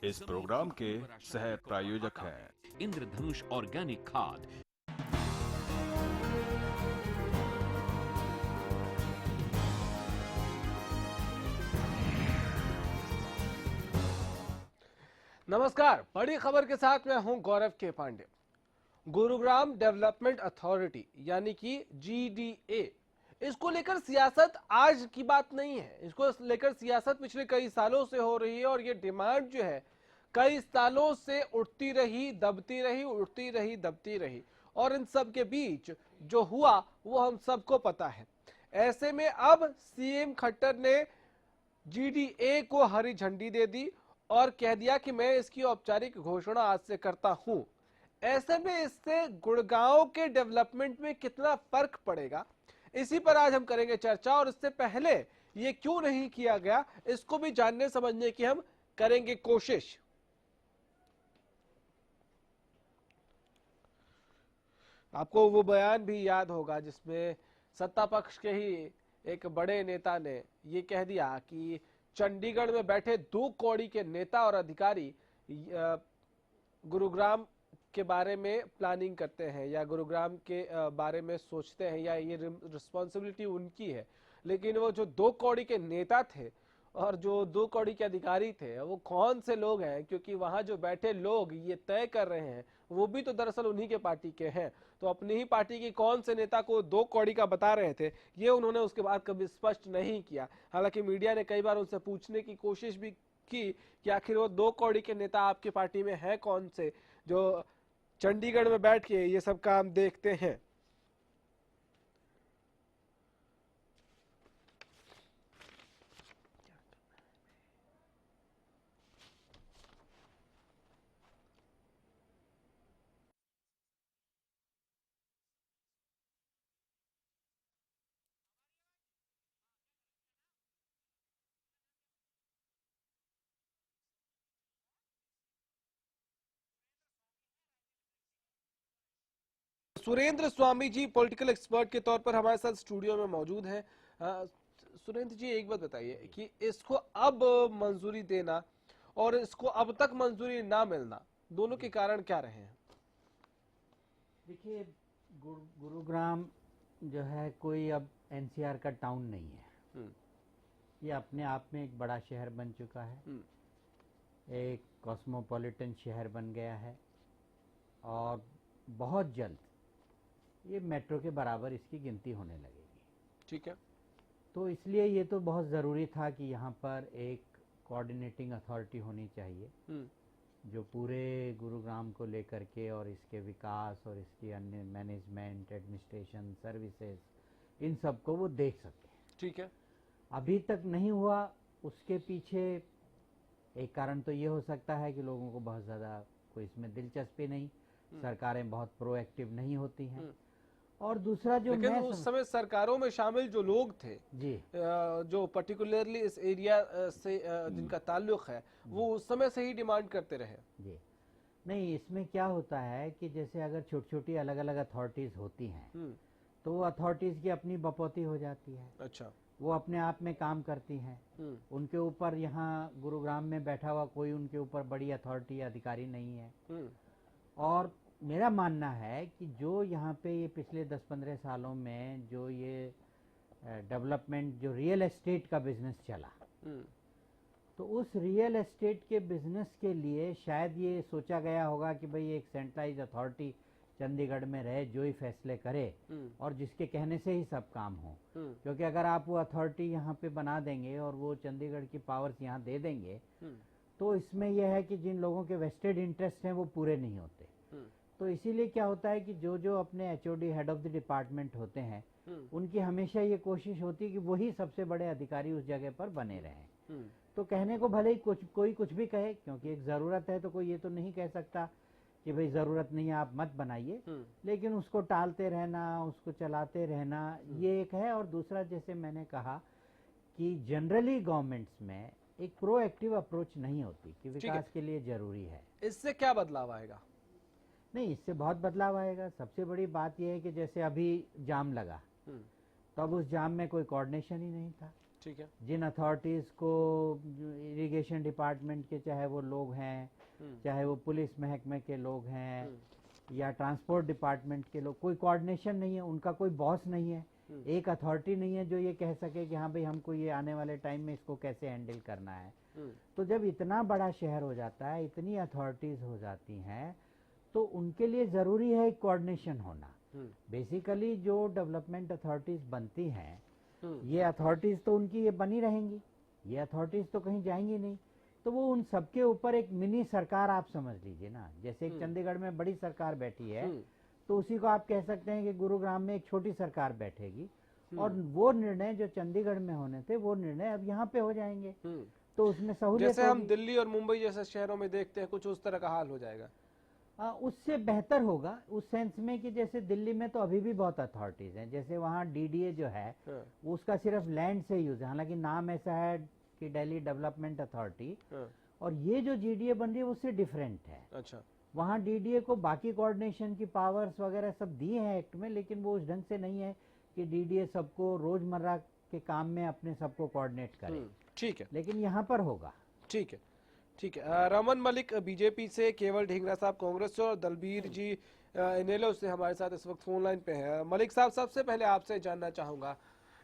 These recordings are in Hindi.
इस प्रोग्राम के सह प्रायोजक हैं इंद्रधनुष ऑर्गेनिक खाद। नमस्कार, बड़ी खबर के साथ मैं हूं गौरव के पांडे। गुरुग्राम डेवलपमेंट अथॉरिटी यानी कि GDA, इसको लेकर सियासत आज की बात नहीं है। इसको लेकर सियासत पिछले कई सालों से हो रही है और ये डिमांड जो है कई सालों से उठती रही, दबती रही, उठती रही, दबती रही, और इन सब के बीच जो हुआ वो हम सबको पता है। ऐसे में अब CM खट्टर ने GDA को हरी झंडी दे दी और कह दिया कि मैं इसकी औपचारिक घोषणा आज से करता हूं। ऐसे में इससे गुड़गांव के डेवलपमेंट में कितना फर्क पड़ेगा, इसी पर आज हम करेंगे चर्चा। और इससे पहले ये क्यों नहीं किया गया, इसको भी जानने समझने की हम करेंगे कोशिश। आपको वो बयान भी याद होगा जिसमें सत्ता पक्ष के ही एक बड़े नेता ने ये कह दिया कि चंडीगढ़ में बैठे 2 कौड़ी के नेता और अधिकारी गुरुग्राम के बारे में प्लानिंग करते हैं या गुरुग्राम के बारे में सोचते हैं, या ये रिस्पॉन्सिबिलिटी उनकी है। लेकिन वो जो 2 कौड़ी के नेता थे और जो 2 कौड़ी के अधिकारी थे, वो कौन से लोग हैं, क्योंकि वहां जो बैठे लोग ये तय कर रहे हैं वो भी तो दरअसल उन्हीं के पार्टी के हैं। तो अपनी ही पार्टी की कौन से नेता को 2 कौड़ी का बता रहे थे, ये उन्होंने उसके बाद कभी स्पष्ट नहीं किया। हालांकि मीडिया ने कई बार उनसे पूछने की कोशिश भी की कि आखिर वो 2 कौड़ी के नेता आपकी पार्टी में है कौन से, जो चंडीगढ़ में बैठ के ये सब काम देखते हैं। सुरेंद्र स्वामी जी पॉलिटिकल एक्सपर्ट के तौर पर हमारे साथ स्टूडियो में मौजूद हैं। सुरेंद्र जी, एक बात बताइए कि इसको अब मंजूरी देना और इसको अब तक मंजूरी ना मिलना, दोनों के कारण क्या रहे हैं? देखिए, गुरुग्राम जो है कोई अब NCR का टाउन नहीं है। ये अपने आप में एक बड़ा शहर बन चुका है, एक कॉस्मोपॉलिटन शहर बन गया है और बहुत जल्द ये मेट्रो के बराबर इसकी गिनती होने लगेगी। ठीक है। तो इसलिए ये तो बहुत ज़रूरी था कि यहाँ पर एक कोऑर्डिनेटिंग अथॉरिटी होनी चाहिए जो पूरे गुरुग्राम को लेकर के और इसके विकास और इसकी अन्य मैनेजमेंट, एडमिनिस्ट्रेशन, सर्विसेज, इन सब को वो देख सके। ठीक है। अभी तक नहीं हुआ। उसके पीछे एक कारण तो ये हो सकता है कि लोगों को बहुत ज़्यादा कोई इसमें दिलचस्पी नहीं, सरकारें बहुत प्रोएक्टिव नहीं होती हैं। और दूसरा जो लेकिन उस समय सरकारों में शामिल जो लोग थे जी, जो पर्टिकुलरली इस एरिया से जिनका ताल्लुक है, वो उस समय से ही डिमांड करते रहे। जी नहीं, इसमें क्या होता है कि जैसे अगर छोटी छोटी अलग अलग अथॉरिटीज होती हैं तो वो अथॉरिटीज की अपनी बपौती हो जाती है। अच्छा। वो अपने आप में काम करती हैं। उनके ऊपर यहाँ गुरुग्राम में बैठा हुआ कोई उनके ऊपर बड़ी अथॉरिटी अधिकारी नहीं है। और मेरा मानना है कि जो यहाँ पे ये पिछले 10-15 सालों में जो ये डेवलपमेंट, जो रियल एस्टेट का बिजनेस चला, तो उस रियल एस्टेट के बिजनेस के लिए शायद ये सोचा गया होगा कि भाई एक सेंट्रलाइज अथॉरिटी चंडीगढ़ में रहे, जो ही फैसले करे और जिसके कहने से ही सब काम हो। क्योंकि अगर आप वो अथॉरिटी यहाँ पे बना देंगे और वो चंडीगढ़ की पावर्स यहाँ दे देंगे तो इसमें यह है कि जिन लोगों के वेस्टेड इंटरेस्ट हैं वो पूरे नहीं होते। तो इसीलिए क्या होता है कि जो जो अपने HOD, head of the department होते हैं, उनकी हमेशा ये कोशिश होती है कि वही सबसे बड़े अधिकारी उस जगह पर बने रहें। तो कहने को भले ही कोई कुछ भी कहे, क्योंकि एक जरूरत है तो कोई ये तो नहीं कह सकता कि भाई जरूरत नहीं है आप मत बनाइए, लेकिन उसको टालते रहना, उसको चलाते रहना, ये एक है। और दूसरा, जैसे मैंने कहा कि जनरली गवर्नमेंट्स में एक प्रोएक्टिव अप्रोच नहीं होती कि विकास के लिए जरूरी है। इससे क्या बदलाव आएगा? नहीं, इससे बहुत बदलाव आएगा। सबसे बड़ी बात यह है कि जैसे अभी जाम लगा तो अब उस जाम में कोई कोऑर्डिनेशन ही नहीं था। ठीक है। जिन अथॉरिटीज को इरिगेशन डिपार्टमेंट के, चाहे वो लोग हैं, चाहे वो पुलिस महकमे के लोग हैं या ट्रांसपोर्ट डिपार्टमेंट के लोग, कोई कोऑर्डिनेशन नहीं है, उनका कोई बॉस नहीं है, एक अथॉरिटी नहीं है जो ये कह सके कि हाँ भाई हमको ये आने वाले टाइम में इसको कैसे हैंडल करना है। तो जब इतना बड़ा शहर हो जाता है, इतनी अथॉरिटीज हो जाती हैं, तो उनके लिए जरूरी है कोऑर्डिनेशन होना। बेसिकली जो डेवलपमेंट अथॉरिटीज बनती हैं, ये अथॉरिटीज तो उनकी ये बनी रहेंगी, ये अथॉरिटीज तो कहीं जाएंगी नहीं, तो वो उन सबके ऊपर एक मिनी सरकार आप समझ लीजिए ना। जैसे एक चंडीगढ़ में बड़ी सरकार बैठी है, तो उसी को आप कह सकते हैं कि गुरुग्राम में एक छोटी सरकार बैठेगी, और वो निर्णय जो चंडीगढ़ में होने थे वो निर्णय अब यहाँ पे हो जाएंगे, तो उसमें सहूलियत जैसे हम दिल्ली और मुंबई जैसे शहरों में देखते हैं, कुछ उस तरह का हाल हो जाएगा। उससे बेहतर होगा उस सेंस में कि जैसे दिल्ली में तो अभी भी बहुत अथॉरिटीज हैं, जैसे वहाँ डीडीए जो है उसका सिर्फ लैंड से यूज है, हालांकि नाम ऐसा है कि दिल्ली डेवलपमेंट अथॉरिटी, और ये जो जीडीए बन रही है उससे डिफरेंट है। अच्छा। वहाँ डीडीए को बाकी कोऑर्डिनेशन की पावर्स वगैरह सब दिए हैं एक्ट में, लेकिन वो उस ढंग से नहीं है कि डीडीए सबको रोजमर्रा के काम में अपने सबको कोऑर्डिनेट करे। ठीक है, लेकिन यहाँ पर होगा। ठीक है, ठीक है। रमन मलिक बीजेपी से, केवल ढींगरा साहब कांग्रेस से और दलबीर जी इनेलो से हमारे साथ इस वक्त फोन लाइन पे हैं। मलिक साहब, सबसे पहले आपसे जानना चाहूंगा,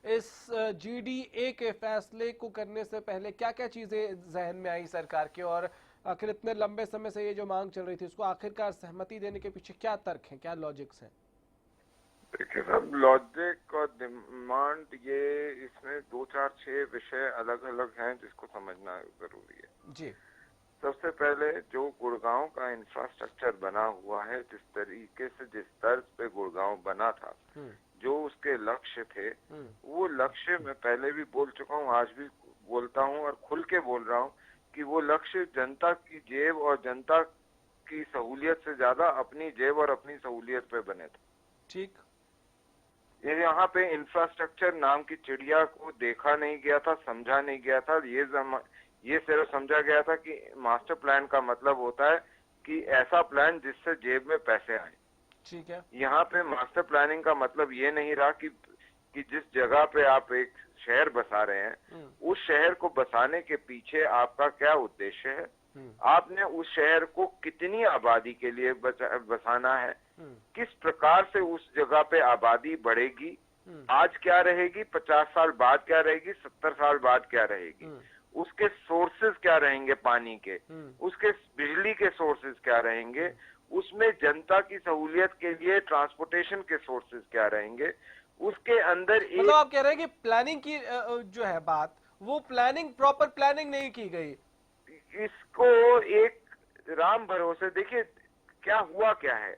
इस जीडीए के फैसले को करने से पहले क्या क्या चीजें जहन में आई सरकार के, और आखिर इतने लंबे समय से ये जो मांग चल रही थी उसको आखिरकार सहमति देने के पीछे क्या तर्क हैं, क्या लॉजिक्स हैं? देखिए साहब, लॉजिक और डिमांड, ये इसमें 2, 4, 6 विषय अलग अलग हैं जिसको समझना जरूरी है जी। सबसे पहले जो गुड़गांव का इंफ्रास्ट्रक्चर बना हुआ है, जिस तरीके से, जिस तर्ज पे गुड़गांव बना था, जो उसके लक्ष्य थे, वो लक्ष्य मैं पहले भी बोल चुका हूँ, आज भी बोलता हूँ और खुल के बोल रहा हूँ कि वो लक्ष्य जनता की जेब और जनता की सहूलियत से ज्यादा अपनी जेब और अपनी सहूलियत पे बने थे। ठीक। ये यहाँ पे इंफ्रास्ट्रक्चर नाम की चिड़िया को देखा नहीं गया था, समझा नहीं गया था। ये सिर्फ समझा गया था कि मास्टर प्लान का मतलब होता है कि ऐसा प्लान जिससे जेब में पैसे आए। ठीक है। यहाँ पे मास्टर प्लानिंग का मतलब ये नहीं रहा कि जिस जगह पे आप एक शहर बसा रहे हैं, उस शहर को बसाने के पीछे आपका क्या उद्देश्य है, आपने उस शहर को कितनी आबादी के लिए बसाना है, किस प्रकार से उस जगह पे आबादी बढ़ेगी, आज क्या रहेगी, 50 साल बाद क्या रहेगी, 70 साल बाद क्या रहेगी, उसके सोर्सेज क्या रहेंगे पानी के, उसके बिजली के सोर्सेज क्या रहेंगे, उसमें जनता की सहूलियत के लिए ट्रांसपोर्टेशन के सोर्सेज क्या रहेंगे, उसके अंदर एक, मतलब आप कह रहे हैं कि प्लानिंग की जो है बात, वो प्लानिंग, प्रॉपर प्लानिंग नहीं की गई। इसको एक राम भरोसे, देखिए क्या हुआ क्या है,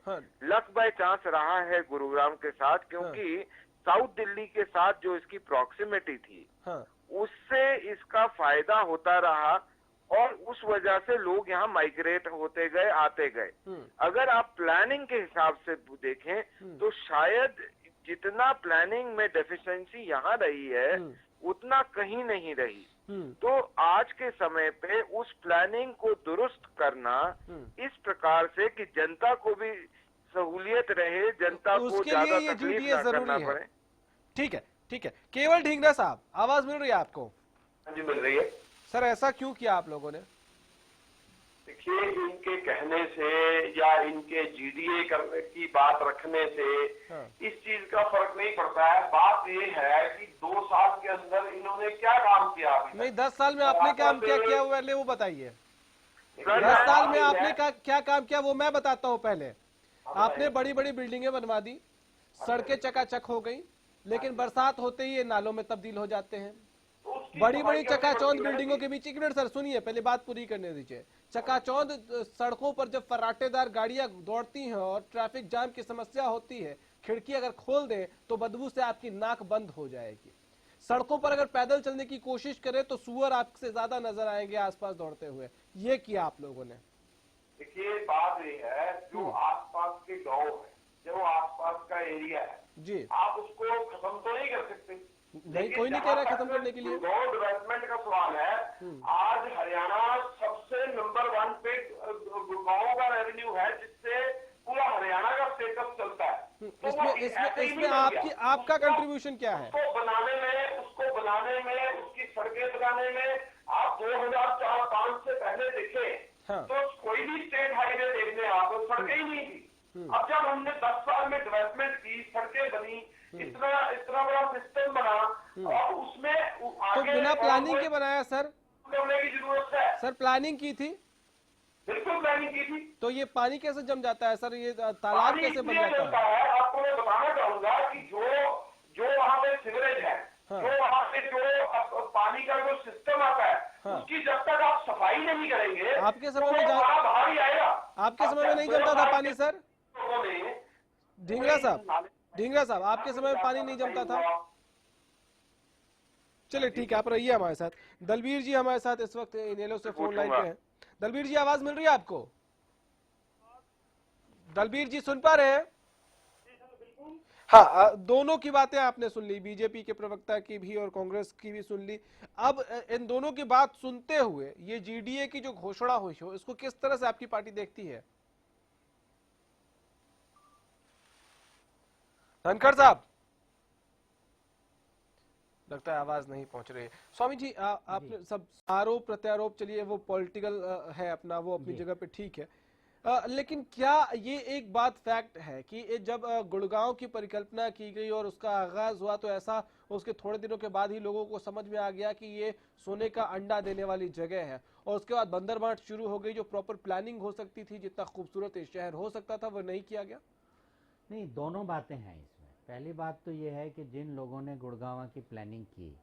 लक बाय चांस रहा है गुरुग्राम के साथ, क्योंकि साउथ दिल्ली के साथ जो इसकी प्रॉक्सिमिटी थी, उससे इसका फायदा होता रहा और उस वजह से लोग यहाँ माइग्रेट होते गए, आते गए। अगर आप प्लानिंग के हिसाब से देखें तो शायद जितना प्लानिंग में डेफिशिएंसी यहाँ रही है उतना कहीं नहीं रही। तो आज के समय पे उस प्लानिंग को दुरुस्त करना इस प्रकार से कि जनता को भी सहूलियत रहे, जनता को ज्यादा तकलीफ ना करना पड़े। ठीक है, ठीक है। केवल ढींगरा साहब, आवाज मिल रही है आपको? जी मिल रही है सर। ऐसा क्यों किया आप लोगों ने? देखिए, इनके कहने से या इनके जीडीए करने की बात रखने से इस चीज का फर्क नहीं पड़ता है। बात ये है कि 2 साल के अंदर इन्होंने क्या काम किया। नहीं, 10 साल में आपने काम क्या किया पहले वो बताइए। 10 साल में आपने क्या काम किया वो मैं बताता हूँ। पहले आपने बड़ी बड़ी बिल्डिंगें बनवा दी, सड़कें चकाचक हो गई, लेकिन बरसात होते ही ये नालों में तब्दील हो जाते हैं। बड़ी बड़ी चकाचौंध बिल्डिंगों के बीच, एक मिनट सर सुनिए, पहले बात पूरी करने दीजिए। चकाचौंध सड़कों पर जब फर्राटेदार गाड़ियां दौड़ती हैं और ट्रैफिक जाम की समस्या होती है, खिड़की अगर खोल दें तो बदबू से आपकी नाक बंद हो जाएगी। सड़कों पर अगर पैदल चलने की कोशिश करें तो सुअर आपसे ज्यादा नजर आएंगे आसपास दौड़ते हुए। ये किया आप लोगों ने। देखिए, बात ये है, जो आसपास के गाँव है, जो आसपास का एरिया है जी, आप उसको खत्म तो नहीं कर सकते। नहीं, कोई नहीं कह रहा खत्म करने के लिए। गाँव डेवलपमेंट का सवाल है, आज हरियाणा सबसे नंबर 1 पे गाँव का रेवेन्यू है, जिससे पूरा हरियाणा का स्टेटस चलता है। तो इसमें आपका कंट्रीब्यूशन क्या है? उसको बनाने में, उसकी सड़कें बनाने में आप 2004-5 से पहले देखें हाँ। तो कोई भी स्टेट हाईवे देखने आप तो सड़कें ही नहीं थी। अब जब हमने 10 साल में डेवलपमेंट की, सड़कें बनी, इतना बड़ा सिस्टम बना और उसमें तो बिना प्लानिंग के बनाया सर? करने की जरूरत है सर, प्लानिंग की थी? बिल्कुल प्लानिंग की थी। तो ये पानी कैसे जम जाता है सर? ये तालाब कैसे बन जाता है? आपको मैं बताना चाहूंगा कि जो वहाँ पे सीवरेज है, हाँ। जो वहाँ पे जो पानी का जो सिस्टम आता है, हाँ। उसकी जब तक आप सफाई नहीं करेंगे आपके समय में बाहर ही आएगा। आपके समय में नहीं जमता था पानी सर? ढींगरा साहब, आपके समय में पानी नहीं जमता था? चलिए ठीक है, आप रहिए हमारे साथ। दलबीर जी हमारे साथ इस वक्त इनेलो से फोन लाइन पे हैं। दलबीर जी, आवाज मिल रही है आपको? दलबीर जी सुन पा रहे हैं? हाँ, दोनों की बातें आपने सुन ली, बीजेपी के प्रवक्ता की भी और कांग्रेस की भी सुन ली। अब इन दोनों की बात सुनते हुए ये जीडीए की जो घोषणा हुई हो, इसको किस तरह से आपकी पार्टी देखती है? धनखड़ साहब, लगता है आवाज नहीं पहुंच रही है। स्वामी जी, आपने सब आरोप प्रत्यारोप, चलिए वो पॉलिटिकल है अपना, वो अपनी जगह पे ठीक है, लेकिन क्या ये एक बात फैक्ट है कि जब गुड़गांव की परिकल्पना की गई और उसका आगाज हुआ तो ऐसा उसके थोड़े दिनों के बाद ही लोगों को समझ में आ गया कि ये सोने का अंडा देने वाली जगह है, और उसके बाद बंदरबांट शुरू हो गई। जो प्रॉपर प्लानिंग हो सकती थी, जितना खूबसूरत ये शहर हो सकता था, वो नहीं किया गया। नहीं, दोनों बातें हैं इसमें। पहली बात तो ये है कि जिन लोगों ने गुड़गांव की प्लानिंग की,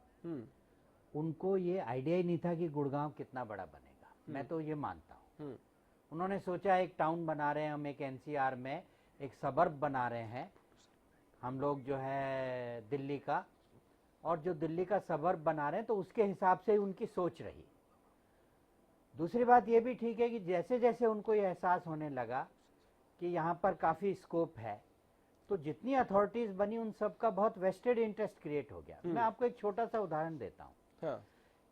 उनको ये आइडिया ही नहीं था कि गुड़गांव कितना बड़ा बनेगा। मैं तो ये मानता हूँ। उन्होंने सोचा एक टाउन बना रहे हैं हम, एक एनसीआर में एक सबर्ब बना रहे हैं हम लोग जो है दिल्ली का, और जो दिल्ली का सबर्ब बना रहे हैं तो उसके हिसाब से उनकी सोच रही। दूसरी बात ये भी ठीक है कि जैसे जैसे उनको ये एहसास होने लगा कि यहाँ पर काफ़ी स्कोप है, तो जितनी अथॉरिटीज बनी उन सब का बहुत वेस्टेड इंटरेस्ट क्रिएट हो गया। मैं आपको एक छोटा सा उदाहरण देता हूँ। हाँ।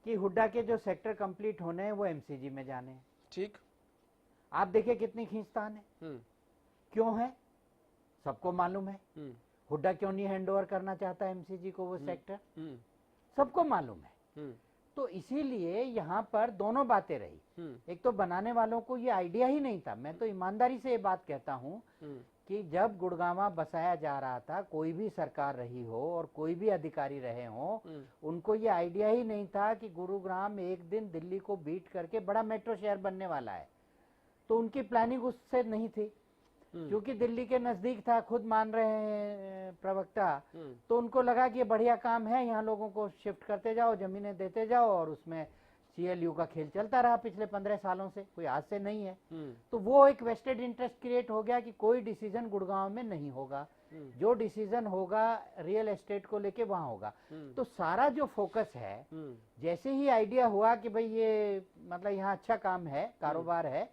कि हुड्डा के जो सेक्टर कंप्लीट होने हैं वो एमसीजी में जाने हैं। ठीक। आप देखिए कितनी खींचतान है। क्यों है? सबको मालूम है। हुड्डा क्यों नहीं हैंडओवर करना चाहता एमसीजी को वो सेक्टर, सबको मालूम है। तो इसीलिए यहाँ पर दोनों बातें रही। एक तो बनाने वालों को ये आइडिया ही नहीं था। मैं तो ईमानदारी से ये बात कहता हूँ कि जब गुड़गांव बसाया जा रहा था, कोई भी सरकार रही हो और कोई भी अधिकारी रहे हो, उनको ये आइडिया ही नहीं था कि गुरुग्राम एक दिन दिल्ली को बीट करके बड़ा मेट्रो शहर बनने वाला है। तो उनकी प्लानिंग उससे नहीं थी, क्योंकि दिल्ली के नजदीक था, खुद मान रहे हैं प्रवक्ता। तो उनको लगा कि ये बढ़िया काम है, यहाँ लोगों को शिफ्ट करते जाओ, जमीनें देते जाओ, और उसमें सीएलयू का खेल चलता रहा पिछले 15 सालों से, कोई आज से नहीं है। तो वो एक वेस्टेड इंटरेस्ट क्रिएट हो गया कि कोई डिसीजन गुड़गांव में नहीं होगा, जो डिसीजन होगा रियल एस्टेट को लेके वहां होगा। तो सारा जो फोकस है, जैसे ही आइडिया हुआ कि भाई ये मतलब यहाँ अच्छा काम है, कारोबार है,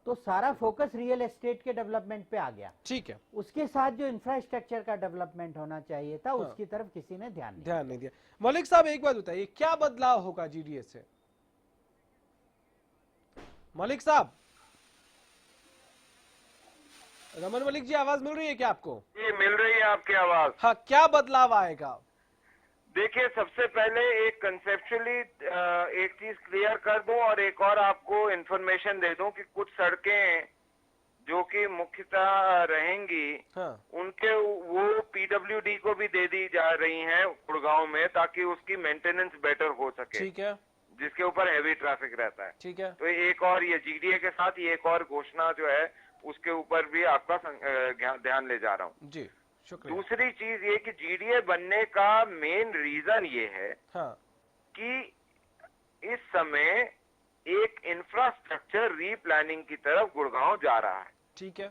तो सारा फोकस रियल एस्टेट के डेवलपमेंट पे आ गया। ठीक है। उसके साथ जो इंफ्रास्ट्रक्चर का डेवलपमेंट होना चाहिए था, उसकी तरफ किसी ने ध्यान नहीं दिया। मलिक साहब, एक बात बताइए, क्या बदलाव होगा जीडीए से? मलिक साहब, रमन मलिक जी, आवाज मिल रही है क्या आपको? जी, मिल रही है आपकी आवाज। हाँ, क्या बदलाव आएगा? देखिए, सबसे पहले एक कंसेप्चुअली एक चीज क्लियर कर दूं और एक और आपको इन्फॉर्मेशन दे दूं कि कुछ सड़कें जो कि मुख्यतः रहेंगी, उनके वो पीडब्ल्यूडी को भी दे दी जा रही हैं गुड़गांव में, ताकि उसकी मेंटेनेंस बेटर हो सके। ठीक है। जिसके ऊपर हैवी ट्रैफिक रहता है। ठीक है। तो एक और ये जीडीए के साथ ये एक और घोषणा जो है उसके ऊपर भी आपका ध्यान ले जा रहा हूँ। जी, शुक्रिया। दूसरी चीज ये कि जीडीए बनने का मेन रीजन ये है कि इस समय एक इंफ्रास्ट्रक्चर रीप्लानिंग की तरफ गुड़गांव जा रहा है। ठीक है।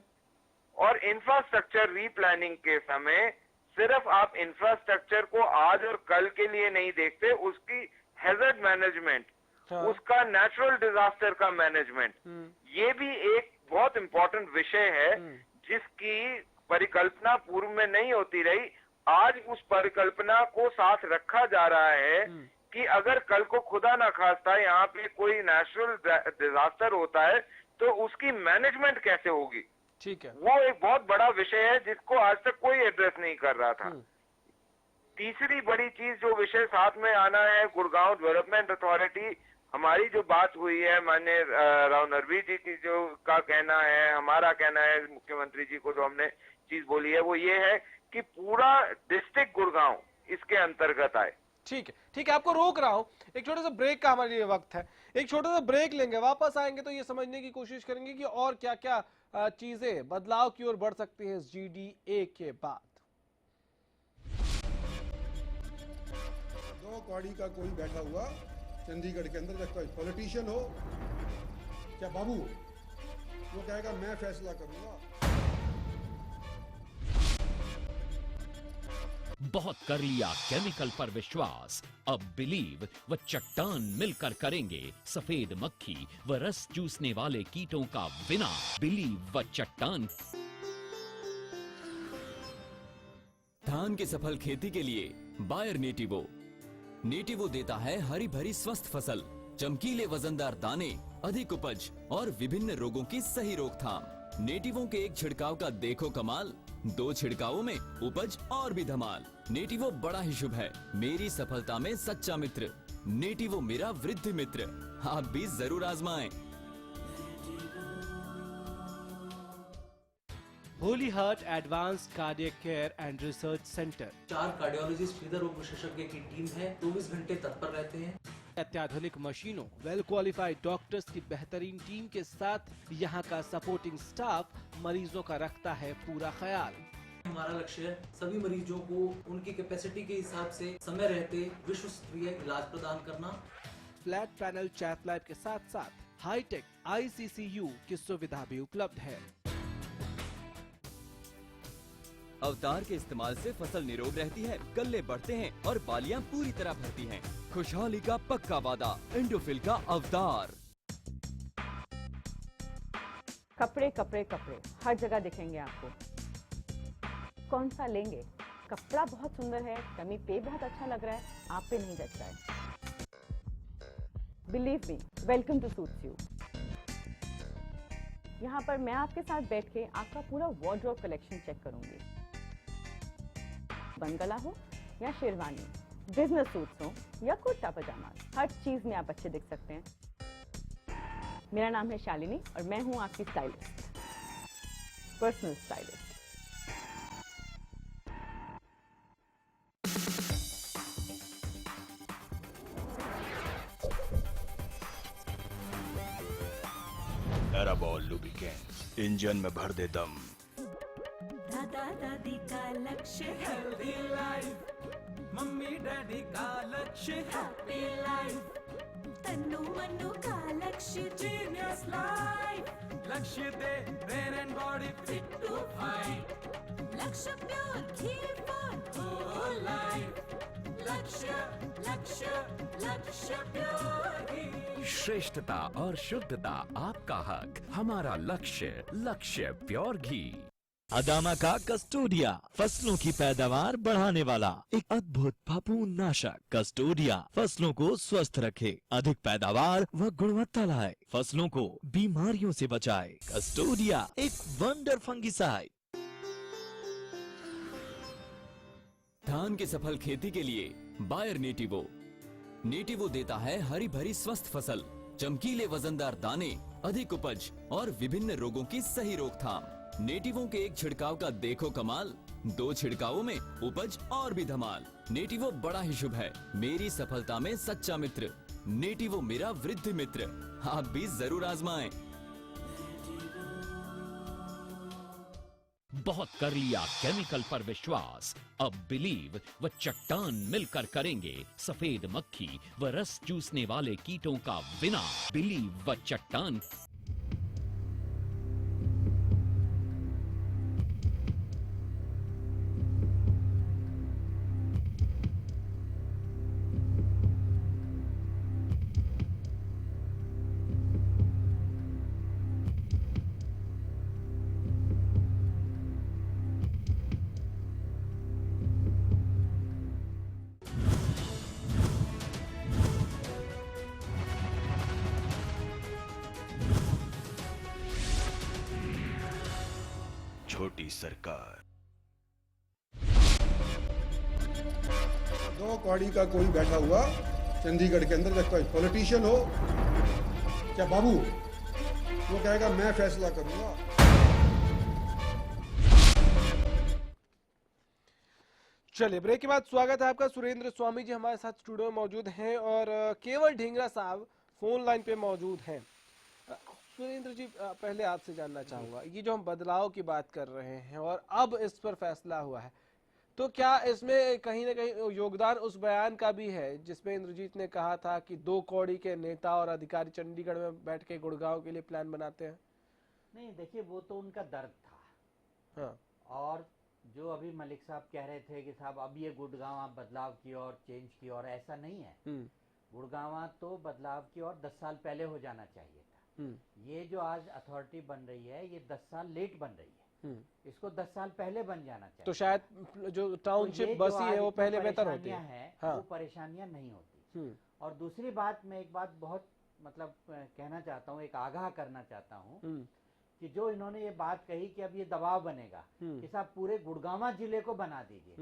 और इंफ्रास्ट्रक्चर रीप्लानिंग के समय सिर्फ आप इंफ्रास्ट्रक्चर को आज और कल के लिए नहीं देखते, उसकी हैजर्ड मैनेजमेंट, उसका नेचुरल डिजास्टर का मैनेजमेंट, ये भी एक बहुत इंपॉर्टेंट विषय है जिसकी परिकल्पना पूर्व में नहीं होती रही। आज उस परिकल्पना को साथ रखा जा रहा है कि अगर कल को खुदा ना खास्ता यहाँ पे कोई नेचुरल डिजास्टर होता है तो उसकी मैनेजमेंट कैसे होगी। ठीक है। वो एक बहुत बड़ा विषय है जिसको आज तक कोई एड्रेस नहीं कर रहा था। तीसरी बड़ी चीज जो विषय साथ में आना है, गुड़गांव डेवलपमेंट अथॉरिटी, हमारी जो बात हुई है माननीय राव नरवीर जी की जो का कहना है, हमारा कहना है मुख्यमंत्री जी को जो हमने चीज बोली है वो ये है कि पूरा डिस्ट्रिक्ट गुड़गांव इसके अंतर्गत आए। ठीक है, ठीक है, आपको रोक रहा हूं, एक छोटे सा ब्रेक का हमारे लिए वक्त है, एक छोटा सा ब्रेक लेंगे, वापस आएंगे तो ये समझने की कोशिश करेंगे कि और क्या क्या चीजें बदलाव की ओर बढ़ सकती हैं इस GDA के बाद। दो कौड़ी का कोई बैठा हुआ चंडीगढ़ के अंदर, कोई पॉलिटिशियन हो क्या बाबू, वो कहेगा मैं फैसला करूंगा। बहुत कर लिया केमिकल पर विश्वास, अब बिलीव व चट्टान मिलकर करेंगे सफेद मक्खी व रस चूसने वाले कीटों का विनाश। बिलीव व चट्टान। धान की सफल खेती के लिए बायर नेटिवो। नेटिवो देता है हरी भरी स्वस्थ फसल, चमकीले वजनदार दाने, अधिक उपज और विभिन्न रोगों की सही रोकथाम। नेटिवो के एक छिड़काव का देखो कमाल, 2 छिड़कावों में उपज और भी धमाल। नेटिवो बड़ा ही शुभ है, मेरी सफलता में सच्चा मित्र। नेटिवो मेरा वृद्ध मित्र, आप भी जरूर आजमाएं। Holy heart advanced cardiac care and research centre. 4 cardiologist हृदय रोग विशेषज्ञ की टीम है, 24 घंटे तत्पर रहते हैं। अत्याधुनिक मशीनों, वेल क्वालिफाइड डॉक्टर्स की बेहतरीन टीम के साथ यहाँ का सपोर्टिंग स्टाफ मरीजों का रखता है पूरा ख्याल। हमारा लक्ष्य है सभी मरीजों को उनकी कैपेसिटी के हिसाब से समय रहते विश्व स्तरीय इलाज प्रदान करना। फ्लैट पैनल चैथ लैब के साथ साथ हाईटेक ICCU की सुविधा भी उपलब्ध है। अवतार के इस्तेमाल से फसल निरोग रहती है, गल्ले बढ़ते हैं और बालियां पूरी तरह भरती हैं। खुशहाली का पक्का वादा, एंडोफिल का अवतार। कपड़े कपड़े कपड़े हर जगह दिखेंगे आपको। कौन सा लेंगे? कपड़ा बहुत सुंदर है, डमी पे बहुत अच्छा लग रहा है, आप पे नहीं जच रहा है। Believe me, welcome to suits you. यहाँ पर मैं आपके साथ बैठ के आपका पूरा वार्डरोब कलेक्शन चेक करूंगी। बंगला हो या शेरवानी, बिजनेस सूट्स हो या कुर्ता पजामा, हर चीज में आप अच्छे दिख सकते हैं। मेरा नाम है शालिनी और मैं हूं आपकी स्टाइलिस्ट, पर्सनल स्टाइलिस्ट। एराबॉल लुब्रिकेंट इंजन में भर दे दम। दादा दादी का लक्ष्य हेल्दी लाइफ, मम्मी डैडी का लक्ष्य हैप्पी लाइफ, तन्नू मन्नू का लक्ष्य जीनियस लाइफ, लक्ष्य दे brain and body fit to fight, Lakshya pure ghee for whole life, Lakshya Lakshya लक्ष्य प्योर घी। श्रेष्ठता और शुद्धता आपका हक, हमारा लक्ष्य, लक्ष्य प्योर घी। अदामा का कस्टोडिया, फसलों की पैदावार बढ़ाने वाला एक अद्भुत फफूंद नाशक। कस्टोडिया फसलों को स्वस्थ रखे, अधिक पैदावार व गुणवत्ता लाए, फसलों को बीमारियों से बचाए। कस्टोडिया एक वंडर फंगिसाइड। धान की सफल खेती के लिए बायर नेटिवो। नेटिवो देता है हरी भरी स्वस्थ फसल, चमकीले वजनदार दाने, अधिक उपज और विभिन्न रोगों की सही रोकथाम। नेटिवो के एक छिड़काव का देखो कमाल, 2 छिड़कावों में उपज और भी धमाल। नेटिवो बड़ा ही शुभ है, मेरी सफलता में सच्चा मित्र। नेटिवो मेरा वृद्ध मित्र, आप भी जरूर आजमाएं। बहुत कर लिया केमिकल पर विश्वास, अब बिलीव व चट्टान मिलकर करेंगे सफेद मक्खी व रस चूसने वाले कीटों का विनाश। बिलीव व चट्टान। छोटी सरकार। दो कौड़ी का कोई बैठा हुआ चंडीगढ़ के अंदर देखता है पॉलिटिशियन हो क्या बाबू, वो कहेगा मैं फैसला करूंगा। चलिए ब्रेक के बाद स्वागत है आपका। सुरेंद्र स्वामी जी हमारे साथ स्टूडियो में मौजूद हैं और केवल ढींगरा साहब फोन लाइन पे मौजूद हैं। सुरेंद्र जी, पहले आपसे जानना चाहूंगा, ये जो हम बदलाव की बात कर रहे हैं और अब इस पर फैसला हुआ है, तो क्या इसमें कहीं ना कहीं योगदान उस बयान का भी है जिसमें इंद्रजीत ने कहा था कि 2 कौड़ी के नेता और अधिकारी चंडीगढ़ में बैठ के गुड़गांव के लिए प्लान बनाते हैं? नहीं, देखिए वो तो उनका दर्द था। हाँ। और जो अभी मलिक साहब कह रहे थे कि साहब अब ये गुड़गांव आप बदलाव की ओर चेंज की ओर, ऐसा नहीं है। गुड़गांव तो बदलाव की ओर 10 साल पहले हो जाना चाहिए था। ये जो आज अथॉरिटी बन रही है ये 10 साल लेट बन रही है, इसको 10 साल पहले बन जाना चाहिए। तो शायद जो टाउनशिप बसी है वो पहले बेहतर होती है। हाँ। वो परेशानियां नहीं होती। और दूसरी बात, मैं एक बात बहुत मतलब कहना चाहता हूँ, एक आगाह करना चाहता हूँ कि जो इन्होंने ये बात कही कि अब ये दबाव बनेगा कि साहब पूरे गुड़गांव जिले को बना दीजिए,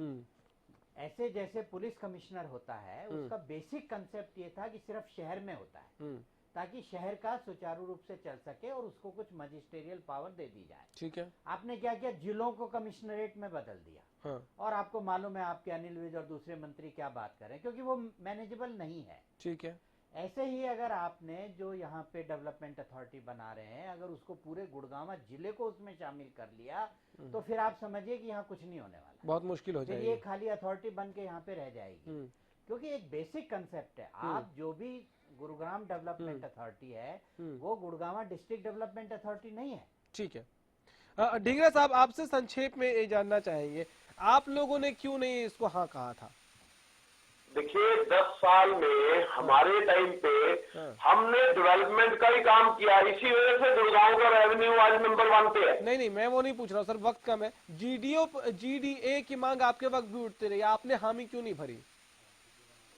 ऐसे जैसे पुलिस कमिश्नर होता है उसका बेसिक कंसेप्ट ये था कि सिर्फ शहर में होता है ताकि शहर का सुचारू रूप से चल सके और उसको कुछ मजिस्टेरियल पावर दे दी जाए। ठीक है। आपने क्या किया, जिलों को कमिश्नरेट में बदल दिया। हाँ। और आपको मालूम है आपके अनिल विज और दूसरे मंत्री क्या बात करें, क्योंकि वो मैनेजेबल नहीं है। ठीक है। ऐसे ही अगर आपने जो यहाँ पे डेवलपमेंट अथॉरिटी बना रहे हैं, अगर उसको पूरे गुड़गांव जिले को उसमें शामिल कर लिया तो फिर आप समझिए कि यहाँ कुछ नहीं होने वाला, बहुत मुश्किल हो जाएगी। ये खाली अथॉरिटी बन के यहाँ पे रह जाएगी। क्योंकि एक बेसिक कंसेप्ट है, आप जो भी गुरुग्राम डेवलपमेंट अथॉरिटी है वो गुड़गांव डिस्ट्रिक्ट डेवलपमेंट अथॉरिटी नहीं है। ठीक है। ढींगरा साहब, आपसे संक्षेप में ये जानना चाहेंगे, आप लोगों ने क्यों नहीं इसको हाँ कहा था? देखिए 10 साल में हमारे टाइम पे हमने डेवलपमेंट का ही काम किया, इसी वजह से गुड़गांव का रेवेन्यू आज नंबर 1 पे है। नहीं, मैं वो नहीं पूछ रहा हूँ सर, वक्त कम है। जीडीए की मांग आपके वक्त भी उठती रही, आपने हामी क्यों नहीं भरी?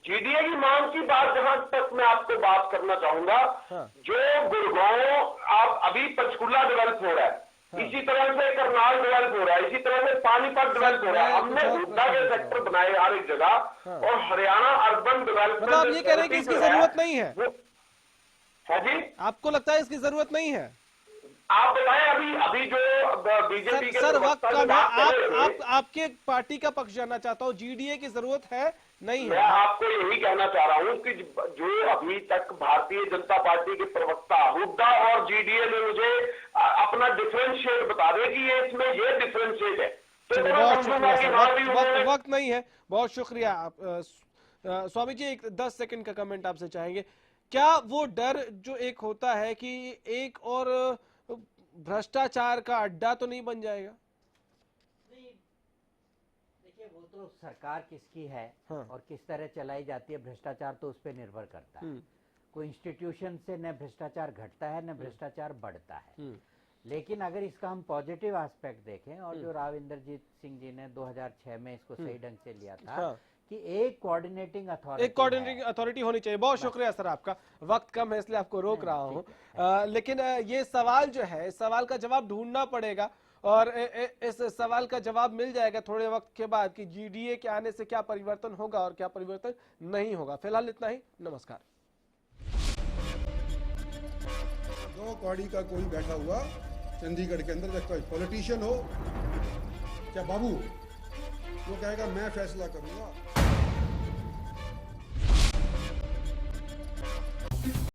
जीडीए की मांग की बात जहां तक मैं आपको बात करना चाहूंगा, जो गुड़गांव आप अभी पंचकुला डेवलप हो रहा है, इसी तरह से करनाल डेवलप हो रहा है, इसी तरह से पानीपत डेवलप हो रहा है। हमने हुड्डा के सेक्टर बनाए हर एक जगह और हरियाणा अर्बन डेवलपमेंट। मतलब आप ये कह रहे हैं कि इसकी जरूरत नहीं है? है जी, आपको लगता है इसकी जरूरत नहीं है? आप बताएं अभी जो बीजेपी के सर वक्त कम है, आपके पार्टी का पक्ष जानना चाहता हूँ, जीडीए की जरूरत है नहीं है? मैं आपको यही कहना चाह रहा हूँ कि जो अभी तक भारतीय जनता पार्टी के प्रवक्ता हुड्डा और जीडीए ने मुझे अपना डिफरेंशिएट बता दे कि ये इसमें ये डिफरेंशिएट है, तो वक्त नहीं है। बहुत शुक्रिया। स्वामी जी, एक 10 सेकंड का कमेंट आपसे चाहेंगे। क्या वो डर जो एक होता है कि एक और भ्रष्टाचार का अड्डा तो नहीं बन जाएगा? देखिए वो तो सरकार किसकी है और किस तरह चलाई जाती है, भ्रष्टाचार तो उस पर निर्भर करता है। कोई इंस्टीट्यूशन से न भ्रष्टाचार घटता है न भ्रष्टाचार बढ़ता है। लेकिन अगर इसका हम पॉजिटिव एस्पेक्ट देखें, और जो राव इंद्रजीत सिंह जी ने 2006 में इसको सही ढंग से लिया था कि एक कोऑर्डिनेटिंग अथॉरिटी होनी चाहिए। बहुत शुक्रिया सर आपका, वक्त कम है इसलिए आपको रोक रहा हूँ। लेकिन ये सवाल जो है, इस सवाल का जवाब ढूंढना पड़ेगा और इस सवाल का जवाब मिल जाएगा थोड़े वक्त के बाद कि जीडीए के आने से क्या परिवर्तन होगा और क्या परिवर्तन नहीं होगा। फिलहाल इतना ही, नमस्कार। 2 कौड़ी का कोई बैठा हुआ चंडीगढ़ के अंदर देखता है पॉलिटिशियन हो क्या बाबू, वो कहेगा मैं फैसला करूंगा।